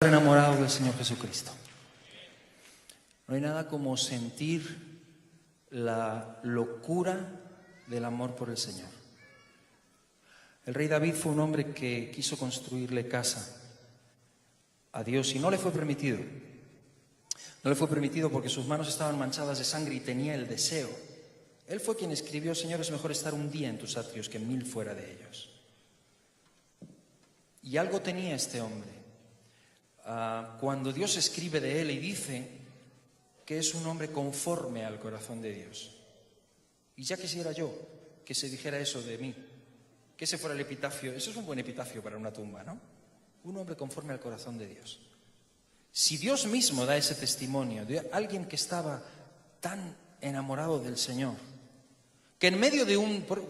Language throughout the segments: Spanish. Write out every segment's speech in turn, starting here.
Enamorado del Señor Jesucristo. No hay nada como sentir la locura del amor por el Señor. El rey David fue un hombre que quiso construirle casa a Dios y no le fue permitido. No le fue permitido porque sus manos estaban manchadas de sangre y tenía el deseo. Él fue quien escribió: Señor, es mejor estar un día en tus atrios que 1000 fuera de ellos. Y algo tenía este hombre. Cuando Dios escribe de él y dice que es un hombre conforme al corazón de Dios. Y ya quisiera yo que se dijera eso de mí, que ese fuera el epitafio. Eso es un buen epitafio para una tumba, ¿no? Un hombre conforme al corazón de Dios. Si Dios mismo da ese testimonio de alguien que estaba tan enamorado del Señor, que en medio de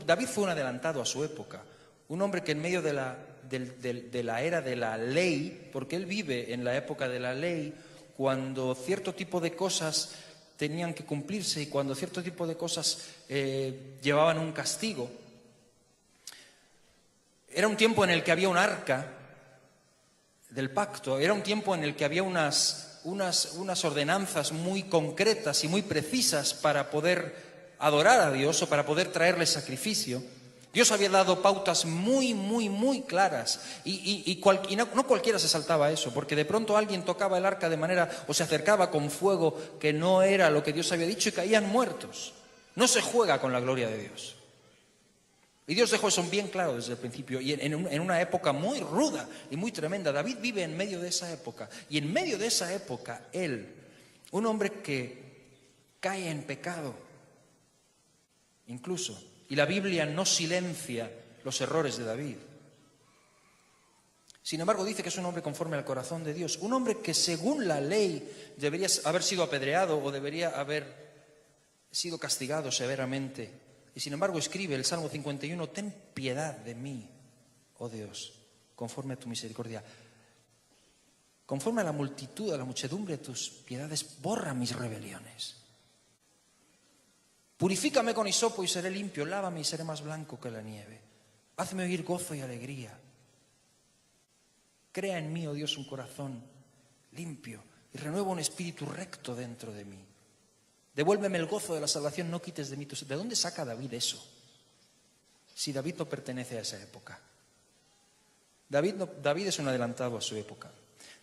David fue un adelantado a su época, un hombre que en medio de la era de la ley, porque él vive en la época de la ley, cuando cierto tipo de cosas tenían que cumplirse y cuando cierto tipo de cosas llevaban un castigo. Era un tiempo en el que había un arca del pacto, era un tiempo en el que había unas ordenanzas muy concretas y muy precisas para poder adorar a Dios o para poder traerle sacrificio. Dios había dado pautas muy claras y no cualquiera se saltaba a eso, porque de pronto alguien tocaba el arca de manera o se acercaba con fuego que no era lo que Dios había dicho y caían muertos. No se juega con la gloria de Dios. Y Dios dejó eso bien claro desde el principio y en una época muy ruda y muy tremenda. David vive en medio de esa época y en medio de esa época él, un hombre que cae en pecado incluso. Y la Biblia no silencia los errores de David. Sin embargo, dice que es un hombre conforme al corazón de Dios. Un hombre que según la ley debería haber sido apedreado o debería haber sido castigado severamente. Y sin embargo escribe el Salmo 51, ten piedad de mí, oh Dios, conforme a tu misericordia. Conforme a la multitud, a la muchedumbre de tus piedades, borra mis rebeliones. Purifícame con hisopo y seré limpio, lávame y seré más blanco que la nieve. Hazme oír gozo y alegría. Crea en mí, oh Dios, un corazón limpio y renueva un espíritu recto dentro de mí. Devuélveme el gozo de la salvación, no quites de mí tu... ¿De dónde saca David eso? Si David no pertenece a esa época. David es un adelantado a su época.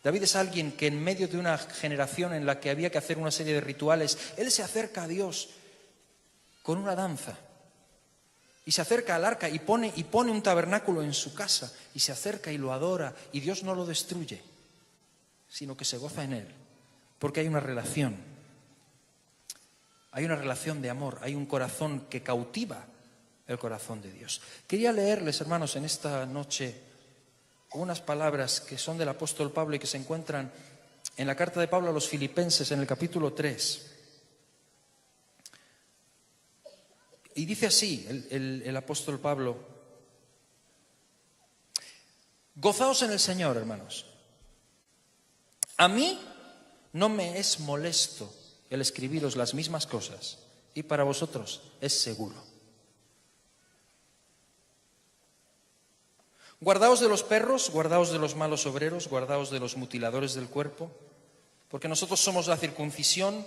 David es alguien que en medio de una generación en la que había que hacer una serie de rituales, él se acerca a Dios con una danza y se acerca al arca y pone un tabernáculo en su casa y se acerca y lo adora y Dios no lo destruye, sino que se goza en él, porque hay una relación de amor, hay un corazón que cautiva el corazón de Dios. Quería leerles, hermanos, en esta noche unas palabras que son del apóstol Pablo y que se encuentran en la carta de Pablo a los Filipenses en el capítulo 3. Y dice así el apóstol Pablo: gozaos en el Señor, hermanos. A mí no me es molesto el escribiros las mismas cosas, y para vosotros es seguro. Guardaos de los perros, guardaos de los malos obreros, guardaos de los mutiladores del cuerpo, porque nosotros somos la circuncisión,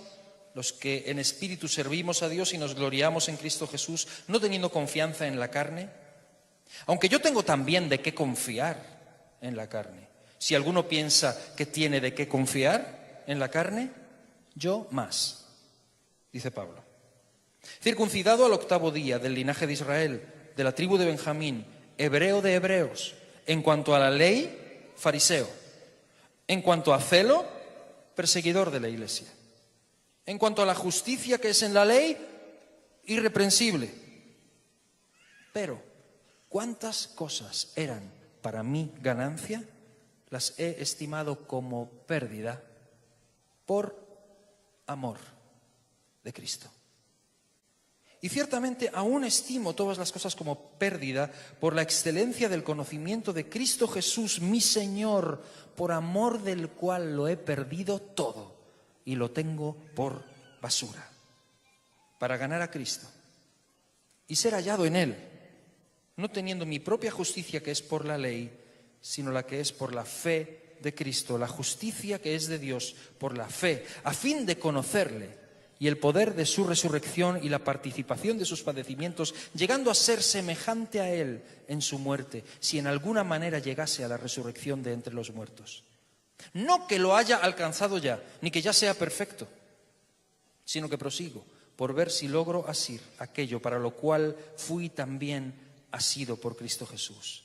los que en espíritu servimos a Dios y nos gloriamos en Cristo Jesús, no teniendo confianza en la carne. Aunque yo tengo también de qué confiar en la carne. Si alguno piensa que tiene de qué confiar en la carne, yo más, dice Pablo. Circuncidado al 8º día, del linaje de Israel, de la tribu de Benjamín, hebreo de hebreos, en cuanto a la ley, fariseo, en cuanto a celo, perseguidor de la iglesia. En cuanto a la justicia que es en la ley, irreprensible. Pero, ¿cuántas cosas eran para mí ganancia? Las he estimado como pérdida por amor de Cristo. Y ciertamente aún estimo todas las cosas como pérdida por la excelencia del conocimiento de Cristo Jesús, mi Señor, por amor del cual lo he perdido todo y lo tengo por basura, para ganar a Cristo y ser hallado en Él, no teniendo mi propia justicia que es por la ley, sino la que es por la fe de Cristo, la justicia que es de Dios por la fe, a fin de conocerle y el poder de su resurrección y la participación de sus padecimientos, llegando a ser semejante a él en su muerte, si en alguna manera llegase a la resurrección de entre los muertos. No que lo haya alcanzado ya, ni que ya sea perfecto, sino que prosigo por ver si logro asir aquello para lo cual fui también asido por Cristo Jesús.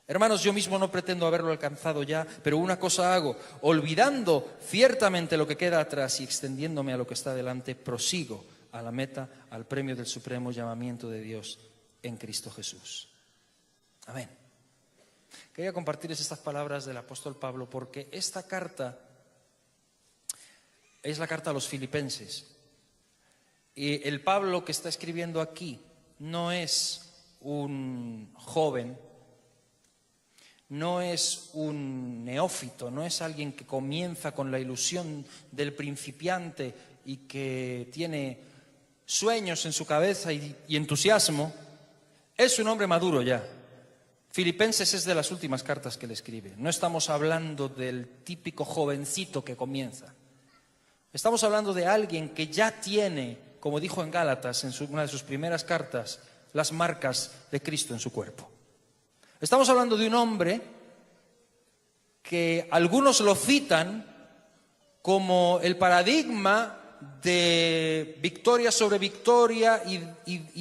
Hermanos, yo mismo no pretendo haberlo alcanzado ya, pero una cosa hago, olvidando ciertamente lo que queda atrás y extendiéndome a lo que está delante, prosigo a la meta, al premio del supremo llamamiento de Dios en Cristo Jesús. Amén. Quería compartirles estas palabras del apóstol Pablo porque esta carta es la carta a los filipenses. Y el Pablo que está escribiendo aquí no es un joven, no es un neófito, no es alguien que comienza con la ilusión del principiante y que tiene sueños en su cabeza y entusiasmo. Es un hombre maduro ya. Filipenses es de las últimas cartas que le escribe. No estamos hablando del típico jovencito que comienza. Estamos hablando de alguien que ya tiene, como dijo en Gálatas, en una de sus primeras cartas, las marcas de Cristo en su cuerpo. Estamos hablando de un hombre que algunos lo citan como el paradigma de victoria sobre victoria y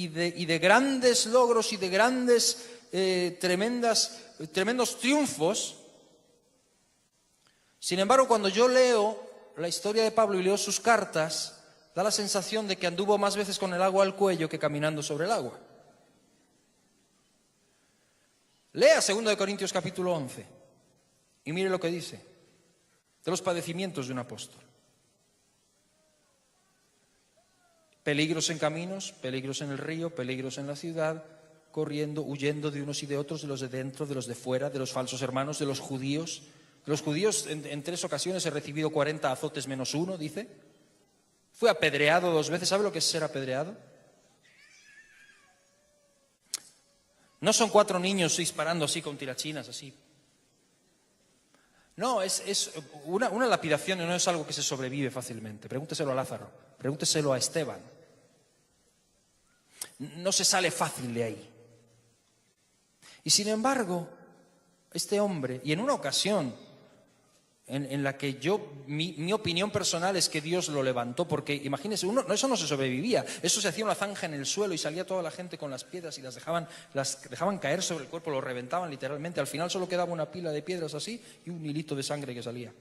de grandes logros y de grandes tremendos triunfos. Sin embargo, cuando yo leo la historia de Pablo y leo sus cartas, da la sensación de que anduvo más veces con el agua al cuello que caminando sobre el agua. Lea 2 Corintios capítulo 11 y mire lo que dice de los padecimientos de un apóstol. Peligros en caminos, peligros en el río, peligros en la ciudad, corriendo, huyendo de unos y de otros, de los de dentro, de los de fuera, de los falsos hermanos, de los judíos. De los judíos en 3 ocasiones he recibido 40 azotes menos uno, dice. Fui apedreado 2 veces. ¿Sabe lo que es ser apedreado? No son 4 niños disparando así con tirachinas, así. No, es una lapidación y no es algo que se sobrevive fácilmente. Pregúnteselo a Lázaro, pregúnteselo a Esteban. No se sale fácil de ahí. Y sin embargo, este hombre, y en una ocasión en la que mi opinión personal es que Dios lo levantó, porque imagínense, eso no se sobrevivía, eso se hacía una zanja en el suelo y salía toda la gente con las piedras y las dejaban caer sobre el cuerpo, lo reventaban literalmente, al final solo quedaba una pila de piedras así y un hilito de sangre que salía.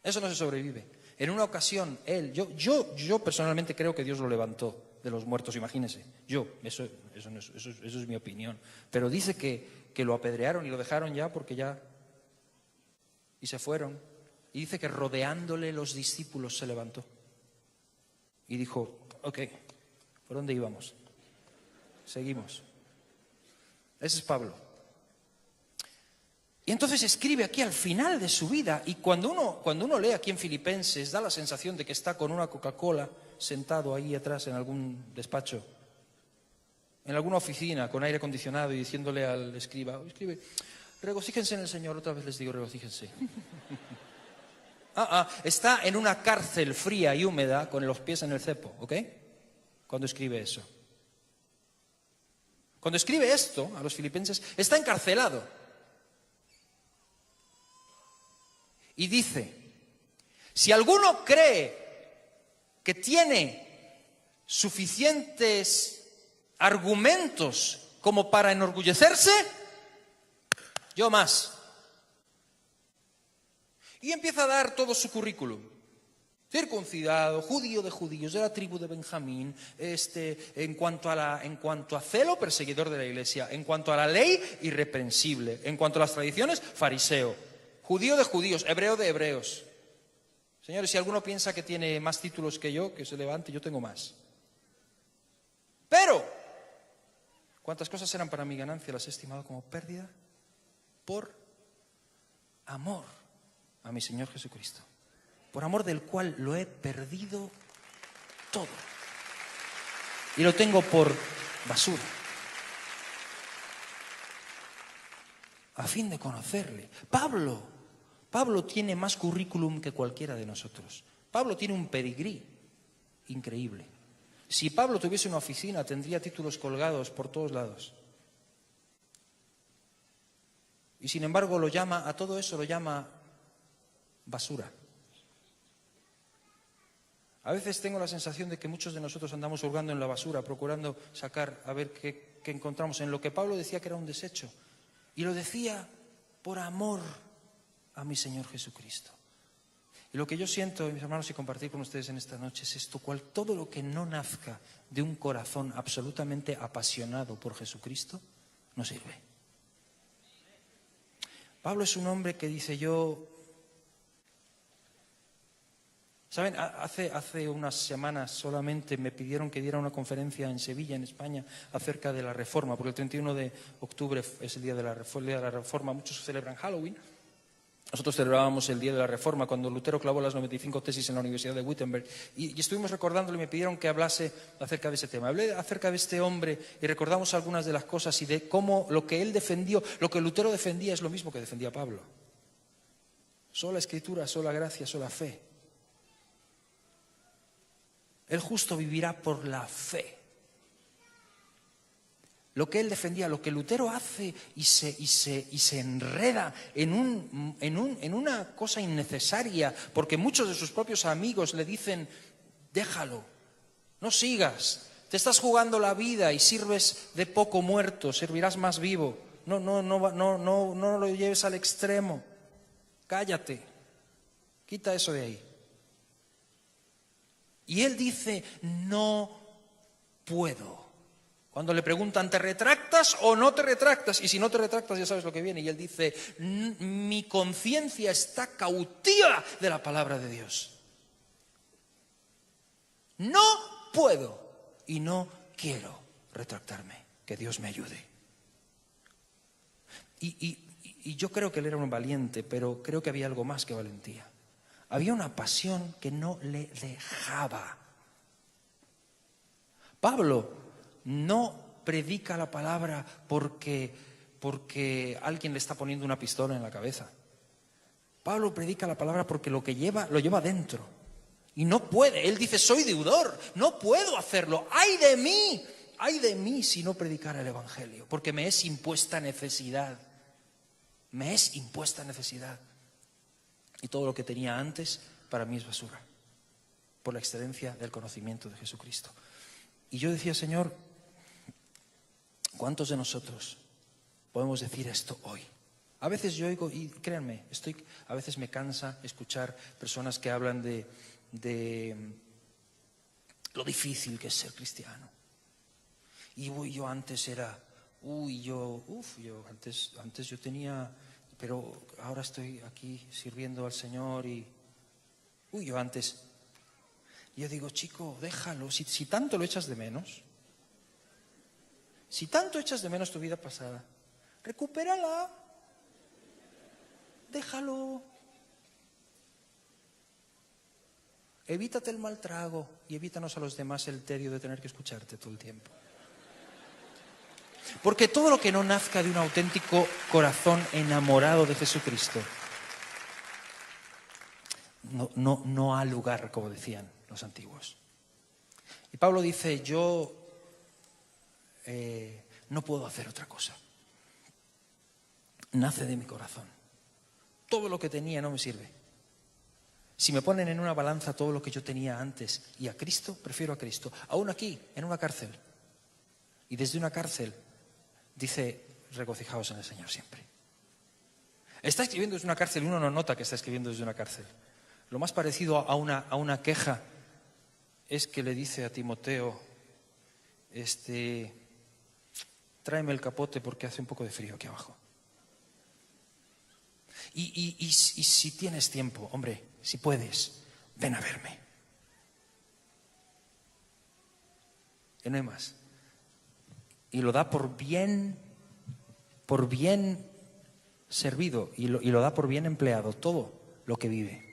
Eso no se sobrevive. En una ocasión, yo personalmente creo que Dios lo levantó de los muertos, imagínense, eso es mi opinión, pero dice que lo apedrearon y lo dejaron ya porque ya... Y se fueron. Y dice que rodeándole los discípulos se levantó. Y dijo, ok, ¿por dónde íbamos? Seguimos. Ese es Pablo. Y entonces escribe aquí al final de su vida. Y cuando uno lee aquí en Filipenses, da la sensación de que está con una Coca-Cola sentado ahí atrás en algún despacho, en alguna oficina con aire acondicionado y diciéndole al escriba, regocíjense en el Señor, otra vez les digo, regocíjense. Está en una cárcel fría y húmeda con los pies en el cepo, ¿ok? Cuando escribe eso. Cuando escribe esto a los filipenses, está encarcelado. Y dice, si alguno cree que tiene suficientes argumentos como para enorgullecerse, yo más. Y empieza a dar todo su currículum. Circuncidado, judío de judíos, de la tribu de Benjamín, en cuanto a celo, perseguidor de la iglesia, en cuanto a la ley, irreprensible, en cuanto a las tradiciones, fariseo, judío de judíos, hebreo de hebreos. Señores, si alguno piensa que tiene más títulos que yo, que se levante, yo tengo más. Pero, ¿cuántas cosas eran para mi ganancia? Las he estimado como pérdida por amor a mi Señor Jesucristo, por amor del cual lo he perdido todo y lo tengo por basura, a fin de conocerle. Pablo Pablo tiene más currículum que cualquiera de nosotros. Pablo tiene un pedigrí increíble. Si Pablo tuviese una oficina, tendría títulos colgados por todos lados. Y sin embargo a todo eso lo llama basura. A veces tengo la sensación de que muchos de nosotros andamos hurgando en la basura, procurando sacar, a ver qué encontramos en lo que Pablo decía que era un desecho. Y lo decía por amor a mi Señor Jesucristo. Y lo que yo siento, mis hermanos, y compartir con ustedes en esta noche es esto: todo lo que no nazca de un corazón absolutamente apasionado por Jesucristo, no sirve. Pablo es un hombre que dice ¿saben? Hace unas semanas solamente me pidieron que diera una conferencia en Sevilla, en España, acerca de la Reforma, porque el 31 de octubre es el día de la Reforma. Muchos celebran Halloween. Nosotros celebrábamos el día de la Reforma, cuando Lutero clavó las 95 tesis en la Universidad de Wittenberg. Y estuvimos recordándolo y me pidieron que hablase acerca de ese tema. Hablé acerca de este hombre y recordamos algunas de las cosas y de cómo lo que él defendió, lo que Lutero defendía, es lo mismo que defendía Pablo. Sola Escritura, sola gracia, sola fe. El justo vivirá por la fe. Lo que él defendía, lo que Lutero hace y se enreda en una cosa innecesaria, porque muchos de sus propios amigos le dicen: déjalo, no sigas, te estás jugando la vida y sirves de poco muerto, servirás más vivo. No lo lleves al extremo, cállate, quita eso de ahí. Y él dice: no puedo. Cuando le preguntan: ¿te retractas o no te retractas? Y si no te retractas, ya sabes lo que viene. Y él dice: mi conciencia está cautiva de la palabra de Dios. No puedo y no quiero retractarme. Que Dios me ayude. Y yo creo que él era un valiente, pero creo que había algo más que valentía. Había una pasión que no le dejaba. Pablo no predica la palabra porque alguien le está poniendo una pistola en la cabeza. Pablo predica la palabra porque lo lleva dentro. Y no puede. Él dice: soy deudor, no puedo hacerlo. ¡Ay de mí si no predicara el Evangelio! Porque me es impuesta necesidad. Me es impuesta necesidad. Y todo lo que tenía antes para mí es basura, por la excelencia del conocimiento de Jesucristo. Y yo decía: Señor, ¿cuántos de nosotros podemos decir esto hoy? A veces yo oigo, y créanme, a veces me cansa escuchar personas que hablan de lo difícil que es ser cristiano. Y yo antes era, antes yo tenía... pero ahora estoy aquí sirviendo al Señor y... yo antes... Yo digo: chico, déjalo, si tanto lo echas de menos, si tanto echas de menos tu vida pasada, recupérala, déjalo. Evítate el mal trago y evítanos a los demás el tedio de tener que escucharte todo el tiempo. Porque todo lo que no nazca de un auténtico corazón enamorado de Jesucristo no ha lugar, como decían los antiguos. Y Pablo dice: yo no puedo hacer otra cosa. Nace de mi corazón. Todo lo que tenía no me sirve. Si me ponen en una balanza todo lo que yo tenía antes y a Cristo, prefiero a Cristo. Aún aquí, en una cárcel. Y desde una cárcel dice: regocijaos en el Señor siempre. Está escribiendo desde una cárcel, uno no nota que está escribiendo desde una cárcel. Lo más parecido a una queja es que le dice a Timoteo: tráeme el capote porque hace un poco de frío aquí abajo. Y si tienes tiempo, hombre, si puedes, ven a verme. Y no hay más. Y lo da por bien servido y lo da por bien empleado todo lo que vive.